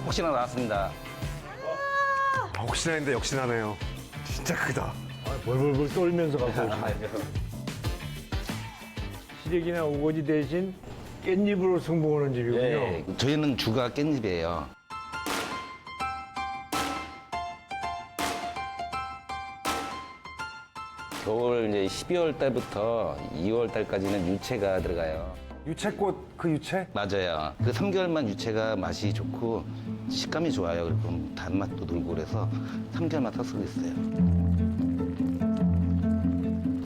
혹시나 나왔습니다. 혹시나 했는데 역시나네요. 진짜 크다. 벌벌벌 떨면서 갖고 오시네. 시래기나 우거지 대신 깻잎으로 승부하는 집이군요. 네, 저희는 주가 깻잎이에요. 겨울 이제 12월 달부터 2월 달까지는 유채가 들어가요. 유채꽃 그 유채? 맞아요. 그 3개월만 유채가 맛이 좋고 식감이 좋아요. 그리고 단맛도 돌고 그래서 3개월만 섞고 있어요.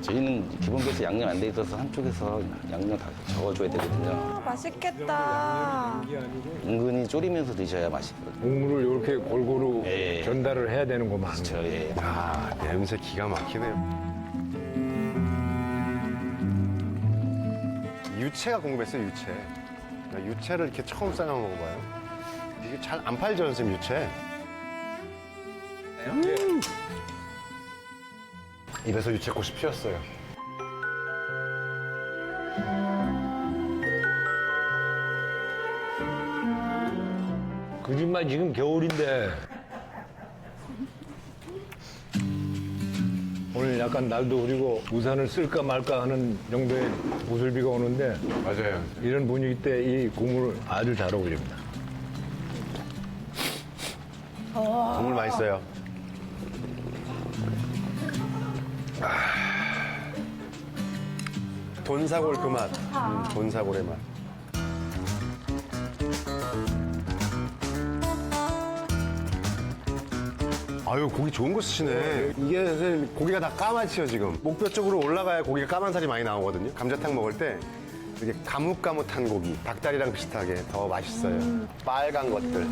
저희는 기본 베이스 양념 안 돼 있어서 한쪽에서 양념 다 적어줘야 되거든요. 아, 맛있겠다. 이게 아니고 은근히 졸이면서 드셔야 맛있거든요. 국물을 이렇게 골고루 예. 전달을 해야 되는구만. 그렇죠. 예. 아, 냄새 기가 막히네요. 유채가 궁금했어요, 유채. 나 유채를 이렇게 처음 삶아 먹어봐요. 이게 잘 안 팔죠, 선생님, 유채? 입에서 유채꽃이 피었어요. 거짓말 지금 겨울인데. 오늘 약간 날도 흐리고 우산을 쓸까 말까 하는 정도의 우슬비가 오는데 맞아요. 이런 분위기 때 이 국물 아주 잘 어울립니다. 국물 맛있어요. 돈사골 그 맛. 돈사골의 맛. 아유, 고기 좋은 거 쓰시네. 이게 선생님, 고기가 다 까맣지요, 지금. 목뼈 쪽으로 올라가야 고기가 까만 살이 많이 나오거든요. 감자탕 먹을 때 이렇게 가뭇가뭇한 고기, 닭다리랑 비슷하게 더 맛있어요. 빨간 것들,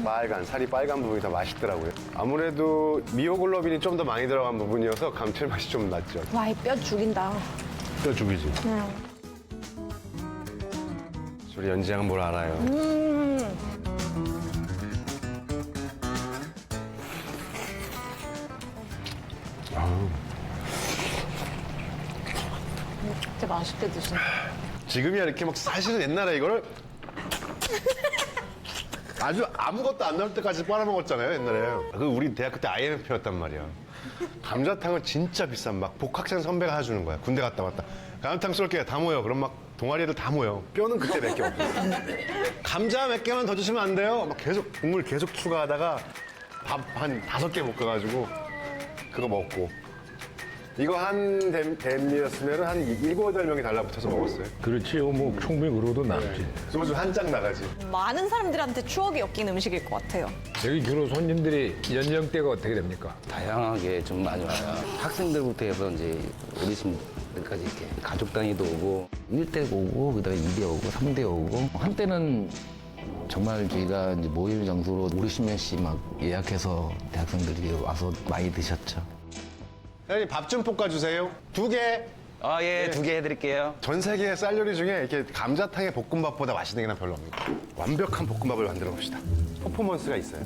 살이 빨간 부분이 더 맛있더라고요. 아무래도 미오글로빈이 좀 더 많이 들어간 부분이어서 감칠맛이 좀 났죠. 와, 이 뼈 죽인다. 뼈 죽이지. 우리 연지양은 뭘 알아요? 진짜 맛있게 드신다. 지금이야 이렇게 막 사실은 옛날에 이거를 아주 아무것도 안 나올 때까지 빨아먹었잖아요, 옛날에. 그 우리 대학교 때 IMF였단 말이야. 감자탕은 진짜 비싼 막 복학생 선배가 해주는 거야. 군대 갔다 왔다. 감자탕 쏠게 다 모여. 그럼 막 동아리 애들 다 모여. 뼈는 그때 몇 개 없고. 감자 몇 개만 더 주시면 안 돼요? 막 계속 국물 계속 추가하다가 밥 한 5개 볶아가지고 그거 먹고. 이거 한 댐이었으면 한 7, 8명이 달라붙어서 먹었어요. 그렇지, 뭐 충분히 그러도 남지. 소주 한 장 나가지. 많은 사람들한테 추억이 엮인 음식일 것 같아요. 여기 주로 손님들이 연령대가 어떻게 됩니까? 다양하게 좀 많이 와요. 학생들부터 해서 이제 어르신들까지 이렇게 가족 단위도 오고 1대 오고 그다음에 2대 오고 3대 오고 한때는 정말 저희가 이제 모임 장소로 50명씩 막 예약해서 대학생들이 와서 많이 드셨죠. 사장님 밥 좀 볶아주세요. 2개. 아, 예, 2개 해드릴게요. 전 세계 쌀 요리 중에 이렇게 감자탕의 볶음밥보다 맛있는 게 난 별로 없는 거예요. 완벽한 볶음밥을 만들어 봅시다. 퍼포먼스가 있어요.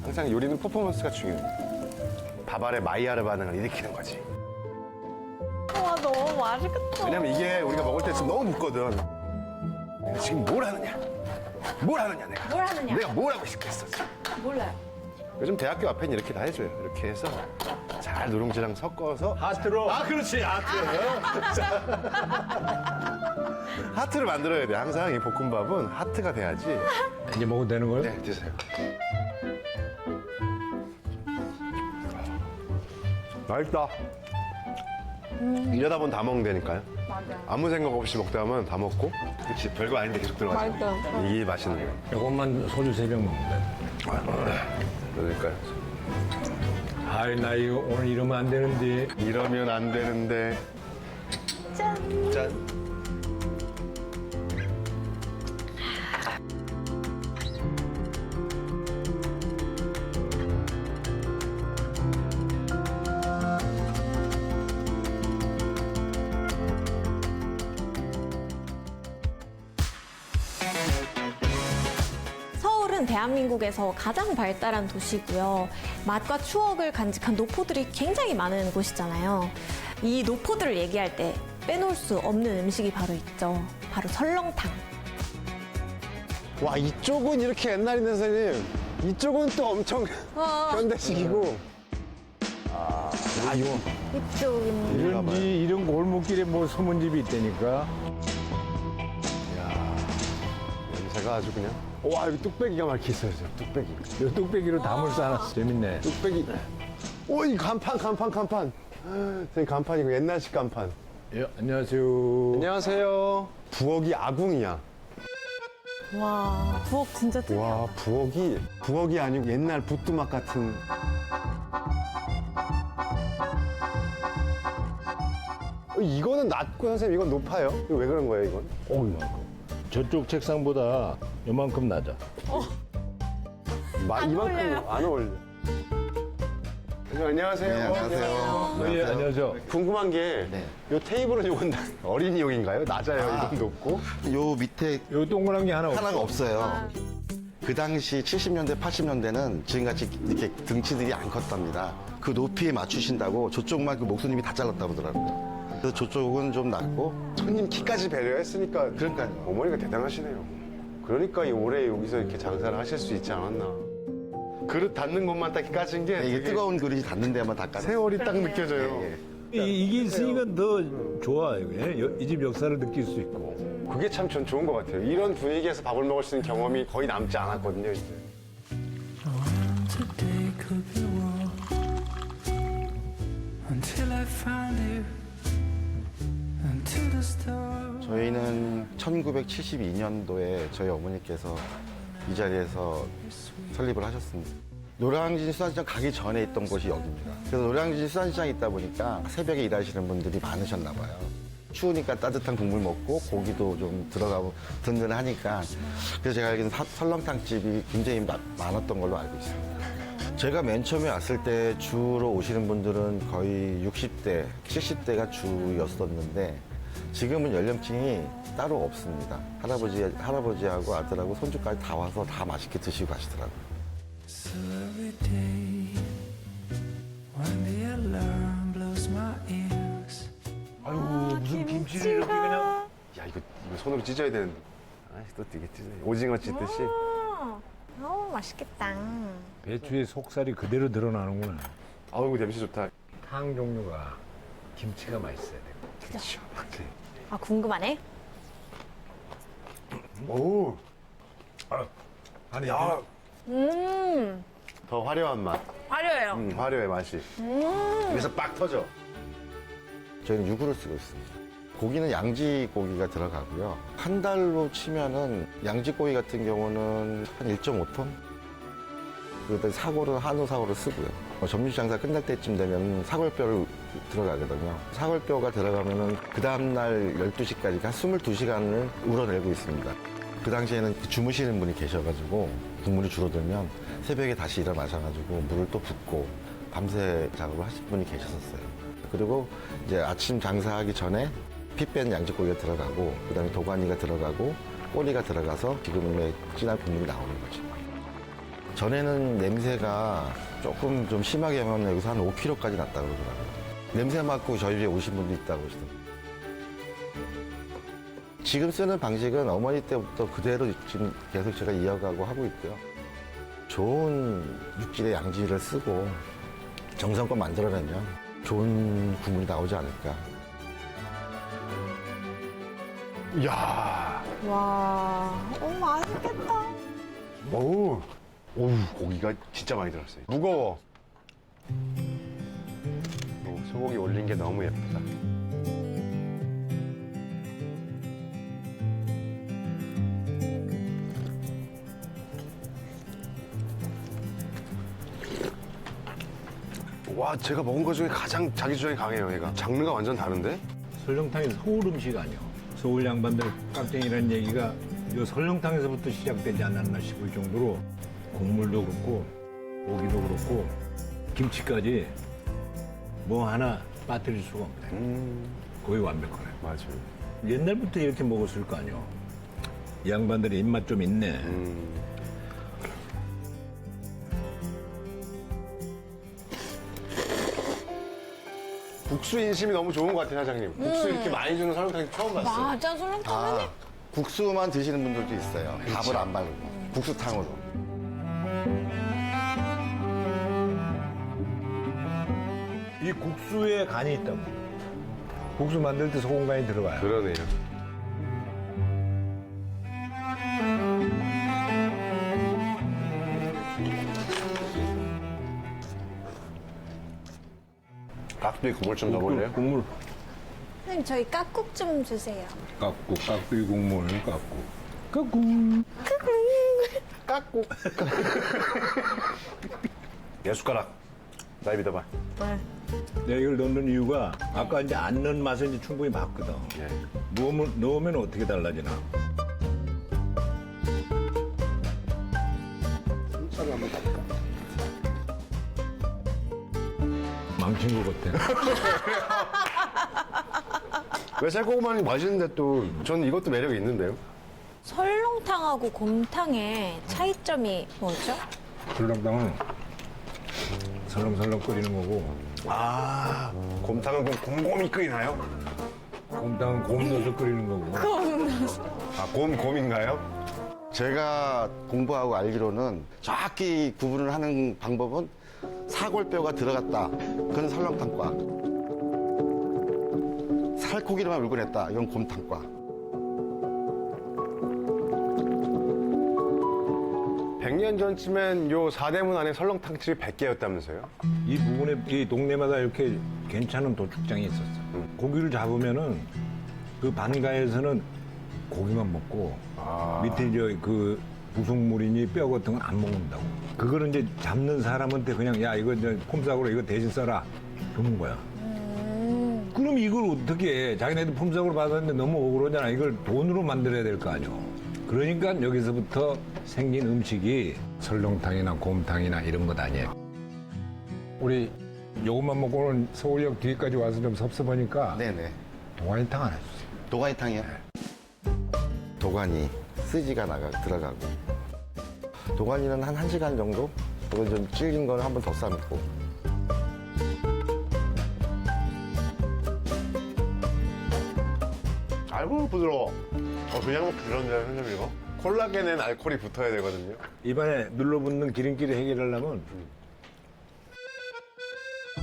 항상 요리는 퍼포먼스가 중요해요. 밥 아래 마이야르 반응을 일으키는 거지. 와, 너무 맛있겠다. 왜냐면 이게 우리가 먹을 때 지금 너무 묻거든. 내가 지금 뭘 하느냐? 뭘 하느냐 내가? 뭘 하느냐? 내가 뭘 하고 싶겠어 지금? 몰라요. 요즘 대학교 앞에는 이렇게 다 해줘요. 이렇게 해서 잘 누룽지랑 섞어서 하트로. 아, 그렇지, 하트. 하트를 만들어야 돼. 항상 이 볶음밥은 하트가 돼야지. 이제 먹어도 되는 거예요? 네, 드세요. 맛있다. 이러다 보면 다 먹는다니까요. 맞아요. 아무 생각 없이 먹다 보면 다 먹고. 그렇지, 별거 아닌데 계속 들어가죠. 맛있다. 이게 맛있는 거예요. 이것만 소주 3병 먹는다. 그러니까요. 아이, 나 이거 오늘 이러면 안 되는데. 이러면 안 되는데. 짠. 짠. 서울은 대한민국에서 가장 발달한 도시고요. 맛과 추억을 간직한 노포들이 굉장히 많은 곳이잖아요. 이 노포들을 얘기할 때 빼놓을 수 없는 음식이 바로 있죠. 바로 설렁탕. 와, 이쪽은 이렇게 옛날인데 선생님. 이쪽은 또 엄청 현대식이고. 이쪽입니다. 이런 골목길에 뭐 소문집이 있다니까. 냄새가 아주 그냥. 와, 여기 뚝배기가 막 이렇게 있어요, 저 뚝배기. 이 뚝배기로 담을 쌓아놨어. 재밌네. 뚝배기. 오, 이 간판. 선생님, 간판이고 옛날식 간판. 예, 안녕하세요. 안녕하세요. 부엌이 아궁이야. 와, 부엌 진짜 특이하다. 와, 부엌이 아니고 옛날 부뚜막 같은. 이거는 낮고 선생님, 이건 높아요. 이거 왜 그런 거예요, 이건? 저쪽 책상보다 요만큼 낮아. 안 이만큼 어울려요. 안 어울려. 안녕하세요. 네, 안녕하세요. 예, 안녕하세요. 궁금한 게, 네. 요 테이블은 요건 어린이용인가요? 낮아요, 이건 높고. 요 밑에 요 동그란 게 하나 없어. 하나가 없어요. 그 당시 70년대, 80년대는 지금같이 이렇게 등치들이 안 컸답니다. 그 높이에 맞추신다고 저쪽만 그 목수님이 다 잘랐다고 하더라고요. 그래서 저쪽은 좀 낮고. 손님 키까지 배려했으니까. 그러니까요. 어머니가 대단하시네요. 그러니까 이 올해 여기서 이렇게 장사를 하실 수 있지 않았나. 그릇 닫는 것만 딱 까진 게 이게 되게 뜨거운 그릇이 닿는 데만 다 까져. 세월이 딱 느껴져요. 이게 있으니까 더 좋아요. 이 집 역사를 느낄 수 있고. 그게 참 전 좋은 것 같아요. 이런 분위기에서 밥을 먹을 수 있는 경험이 거의 남지 않았거든요, 이제. Today could be war until I found you until the stars. 저희는 1972년도에 저희 어머니께서 이 자리에서 설립을 하셨습니다. 노량진 수산시장 가기 전에 있던 곳이 여기입니다. 그래서 노량진 수산시장에 있다 보니까 새벽에 일하시는 분들이 많으셨나 봐요. 추우니까 따뜻한 국물 먹고 고기도 좀 들어가고 든든하니까 그래서 제가 알기로는 설렁탕집이 굉장히 많았던 걸로 알고 있습니다. 제가 맨 처음에 왔을 때 주로 오시는 분들은 거의 60대, 70대가 주였었는데 지금은 연령층이 따로 없습니다. 할아버지하고 아들하고 손주까지 다 와서 다 맛있게 드시고 가시더라고요. So every day when the alarm blows my ears. 아이고, 무슨 김치를 이렇게 그냥. 야, 이거 손으로 찢어야 되는데. 아, 또 되게 찢어요. 오징어 찢듯이. 너무 맛있겠다. 배추의 속살이 그대로 드러나는구나. 아우, 이거 냄새 좋다. 탕 종류가 김치가 맛있어야 돼. 그렇죠. 아, 궁금하네. 오, 아니, 야, 음, 더 화려한 맛. 화려해요. 화려해, 맛이. 여기서 빡 터져. 저희는 유구를 쓰고 있습니다. 고기는 양지 고기가 들어가고요. 한 달로 치면은 양지 고기 같은 경우는 한 1.5톤? 그다음에 사고를 한우 사고를 쓰고요. 점심 장사 끝날 때쯤 되면 사골뼈를 들어가거든요. 사골뼈가 들어가면은 그 다음날 12시까지 한 22시간을 우러내고 있습니다. 그 당시에는 주무시는 분이 계셔가지고 국물이 줄어들면 새벽에 다시 일어나셔가지고 물을 또 붓고 밤새 작업을 하신 분이 계셨었어요. 그리고 이제 아침 장사하기 전에 피 뺀 양지고기가 들어가고 그다음에 도가니가 들어가고 꼬리가 들어가서 지금의 진한 국물이 나오는 거죠. 전에는 냄새가 조금 좀 심하게 하면 여기서 한 5kg까지 났다고 그러더라고요. 냄새 맡고 저희 집에 오신 분도 있다고 하시더라고요. 지금 쓰는 방식은 어머니 때부터 그대로 지금 계속 제가 이어가고 하고 있고요. 좋은 육질의 양지를 쓰고 정성껏 만들어내면 좋은 국물이 나오지 않을까. 이야, 와, 맛있겠다. 오우, 고기가 진짜 많이 들었어요. 무거워. 소고기 올린 게 너무 예쁘다. 와, 제가 먹은 것 중에 가장 자기 주장이 강해요, 얘가. 장르가 완전 다른데? 설렁탕이 서울 음식 아니야. 서울 양반들 깍쟁이라는 얘기가 이 설렁탕에서부터 시작되지 않았나 싶을 정도로 국물도 그렇고 고기도 그렇고 김치까지 뭐 하나 빠뜨릴 수가 없네. 거의 완벽하네. 맞아요. 옛날부터 이렇게 먹었을 거 아니야. 이 양반들의 입맛 좀 있네. 국수 인심이 너무 좋은 것 같아요, 사장님. 국수 이렇게 많이 주는 설렁탕 처음 봤어요. 맞아, 설렁탕은 국수만 드시는 분들도 있어요. 밥을 안 바르고 국수탕으로. 이 국수에 간이 있다고. 국수 만들 때 소금 간이 들어가요. 그러네요. 깍두기 국물 좀 넣어볼래요? 국물. 선생님, 저희 깍국 좀 주세요. 깍국, 깍두기 국물, 깍국. 깍국. 예 숟가락. 날 믿어봐. 내가 이걸 넣는 이유가 아까 이제 안 넣은 맛을 이제 충분히 봤거든. 예. 넣으면 어떻게 달라지나? 망친 것 같아. 왜 살코기만이 맛있는데 또 저는 이것도 매력이 있는데요. 설렁탕하고 곰탕의 차이점이 뭐죠? 설렁탕은 설렁설렁 끓이는 거고, 아, 곰탕은 그럼 곰곰이 끓이나요? 곰탕은 곰 넣어서 끓이는 거고. 아, 곰인가요? 제가 공부하고 알기로는 정확히 구분을 하는 방법은 사골뼈가 들어갔다. 그건 설렁탕과. 살코기로만 물고 냈다. 이건 곰탕과. 100년 전쯤엔 요 사대문 안에 설렁탕집이 100개였다면서요? 이 부분에 이 동네마다 이렇게 괜찮은 도축장이 있었어. 고기를 잡으면은 그 반가에서는 고기만 먹고 밑에 그 부속물이니 뼈 같은 건 안 먹는다고. 그거를 이제 잡는 사람한테 그냥 야 이거 이제 폼싸구로 이거 대신 써라 그런 거야. 그럼 이걸 어떻게 해? 자기네들 폼싸구로 받았는데 너무 억울하잖아. 이걸 돈으로 만들어야 될 거 아니야. 그러니까 여기서부터 생긴 음식이 설렁탕이나 곰탕이나 이런 것 아니에요. 우리 요것만 먹고는 서울역 뒤까지 와서 좀 섭섭하니까 네네. 동아리탕 하나 주세요. 도가니탕이요? 도가니, 스지가 들어가고. 도가니는 한 1시간 정도? 그리고 좀 질긴 거는 한 번 더 삶고. 아이고 부드러워. 그냥 먹기 그런데 선생님 이거? 콜라겐엔 알코올이 붙어야 되거든요. 입안에 눌러붙는 기름기를 해결하려면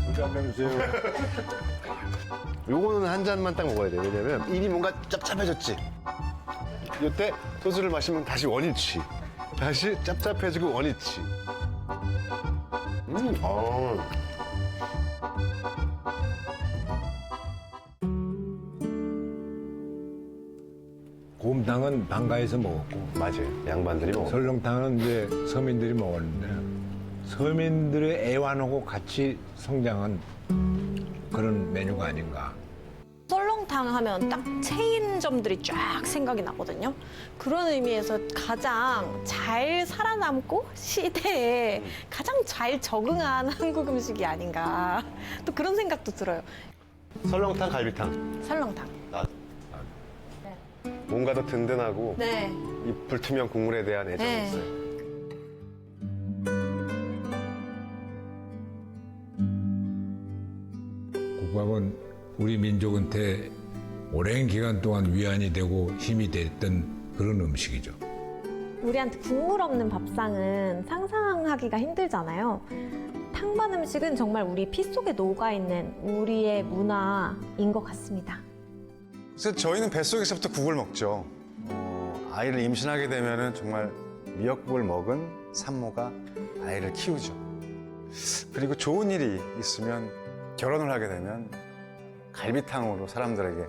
물한병 주세요. 요거는 한 잔만 딱 먹어야 돼요. 왜냐면 입이 뭔가 짭짭해졌지. 이때 소주를 마시면 다시 원위치. 다시 짭짭해지고 원위치. 어. 곰탕은 방가에서 먹었고 맞아요. 양반들이 먹어. 설렁탕은 이제 서민들이 먹었는데 서민들의 애완하고 같이 성장한 그런 메뉴가 아닌가. 설렁탕 하면 딱 체인점들이 쫙 생각이 나거든요. 그런 의미에서 가장 잘 살아남고 시대에 가장 잘 적응한 한국 음식이 아닌가. 또 그런 생각도 들어요. 설렁탕, 갈비탕. 설렁탕. 뭔가 더 든든하고 네. 이 불투명 국물에 대한 애정이 네. 있어요. 국밥은 우리 민족한테 오랜 기간 동안 위안이 되고 힘이 됐던 그런 음식이죠. 우리한테 국물 없는 밥상은 상상하기가 힘들잖아요. 탕반 음식은 정말 우리 피 속에 녹아있는 우리의 문화인 것 같습니다. 그래서 저희는 뱃속에서부터 국을 먹죠. 아이를 임신하게 되면은 정말 미역국을 먹은 산모가 아이를 키우죠. 그리고 좋은 일이 있으면 결혼을 하게 되면 갈비탕으로 사람들에게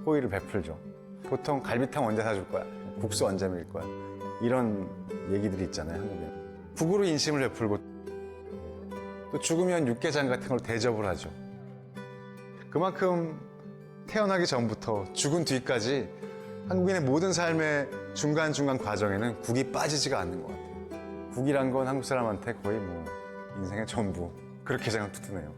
호의를 베풀죠. 보통 갈비탕 언제 사줄 거야? 국수 언제 먹일 거야? 이런 얘기들이 있잖아요, 한국에. 국으로 인심을 베풀고 또 죽으면 육개장 같은 걸 대접을 하죠. 그만큼 태어나기 전부터 죽은 뒤까지 한국인의 모든 삶의 중간중간 과정에는 국이 빠지지가 않는 것 같아요. 국이란 건 한국 사람한테 거의 뭐 인생의 전부 그렇게 생각도 드네요.